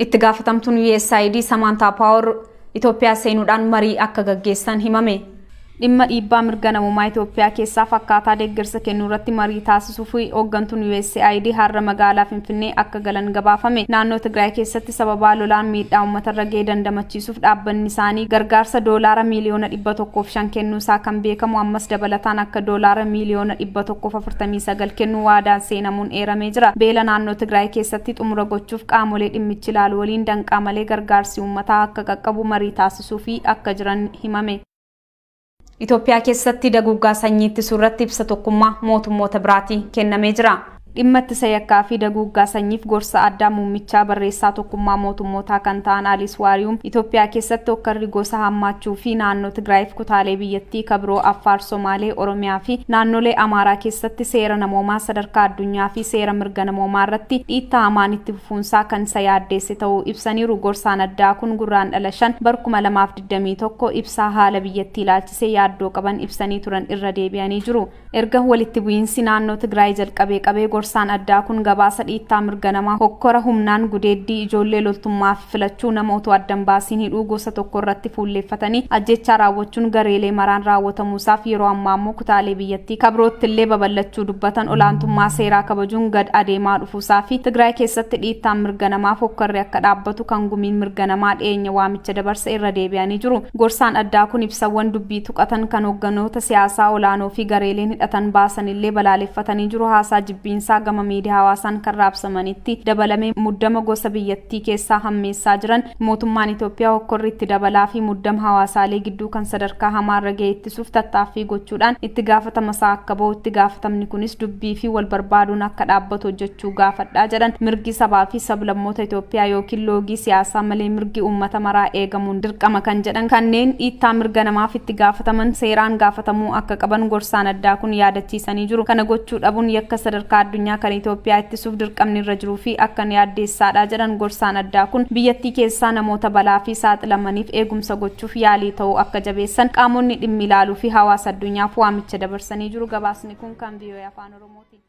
Itti gaafatamtuun USAID Samantha Power Itoophiyaa seenuudhaan marii akka gaggeessan himame. Dhimma dhiibbaa mirga namummaa Itoophiyaa keessaa fakkaataa deeggarsa kennuu irratti marii taasisuuf hooggantuun USAID har'a magaalaa Finfinnee akka galan gabaafame. Naannoo Tigraay keessatti sababa lolaan miidhaa uummatarra ga'e dandamachiisuuf dhaabbanni isaanii gargaarsa doolaara miliyoona 105 kennuusaa kan beekamu ammas dabalataan akka doolaara miliyoona 149 kennuu waadaan seenamuun eeramee jira. Beela naannoo Tigraay keessatti xumura gochuuf qaamolee dhimmichi ilaalu waliin danqaa malee gargaarsi uummataa akka qaqqabu marii taasisuuf akka jiran himame. Itoophiyaa keessatti daguuggaa sanyiitti surratti ibsa tokkummaa mootummoota biraatiin kennamee jira. Dhimma ittisa yakkaa fi daguuggaa sanyiif gorsa addaa muummichaa barreessaa tokkummaa mootummootaa kan ta'an Alice Waarium Itoophiyaa keessatti hokkarri gosa hammaachuu fi naannoo Tigraayiif kutaalee biyyattii kabiroo Affaar, Somaalee, Oromiyaa fi naannolee Amaaraa keessatti seera namoomaa sadarkaa addunyaa fi seera mirga namoomaa irratti dhiittaa hamaan itti fufuunsaa kan isa yaaddeesse ta'uu ibsaniiru. Gorsaan addaa kun gurraandhala 5 bara 2021 ibsaa haala biyyattii ilaalchisee yaaddoo qaban ibsanii turan irra deebi'anii jiru. Erga walitti bu'iinsi naannoo Tigraay jalqabee gorsaan addaa kun gabaasa dhiittaa mirga namaa hokkora humnaan gudeeddii ijoollee loltummaa fi filachuu namoota addan baasiin hidhuu gosa tokko irratti fuulleeffatanii ajjechaa raawwachuun gareelee maraan raawwatamuusaaf yeroo ammaa immoo kutaalee biyyattii kabirootti illee babal'achuu dubbatan olaantummaa seeraa kabajuun gad adeemaa dhufuusaa fi Tigraay keessatti dhiittaa mirga namaa hokkorri akka dhaabbatu kan gumiin mirga namaa dhiyeenya waamicha dabarse irra deebi'anii jiru. Gorsaan addaa kun ibsawwan dubbii tuqatan kan hoogganoota siyaasaa olaanoo fi gareeleen hidhatan baasan illee balaaleffatanii jiru. Haasaa jibbiinsaa gama miidiyaa hawaasaan kan raabsamanitti dabalamee muddama gosa biyyattii keessaa hammeessaa jiran mootummaan Itoophiyaa hokkorri itti dabalaa fi muddama hawaasaalee gidduu kan sadarkaa hamaarra ga'e ittisuuf tattaaffii gochuudhaan itti gaafatama isaa akka bahu itti gaafatamni kunis dubbii fi wal barbaaduun akka dhaabbatu hojjechuu gaafadhaa jedhan. Mirgi sabaa fi sablammoota Itoophiyaa yookiin loogii siyaasaa malee mirgi uummata maraa eegamuun dirqama kan jedhan kanneen dhiittaa mirga namaaf itti gaafataman seeraan gaafatamuu akka qaban gorsaan addaa kun yaadachiisanii jiru. Kana gochuu dhabuun yakka sadarkaa addunyaa kan Itoophiyaa ittisuuf dirqamni irra jiruu fi akkan yaaddeessaadha jedhan. Gorsaan addaa kun biyyattii keessaa namoota balaa fi saaxilamaniif eegumsa gochuuf yaalii ta'uu akka jabeessan qaamonni dhimmi ilaaluu fi hawaasa addunyaaf waamicha dabarsanii jiru. Gabaasni kun kan VOA Afaan Oromooti.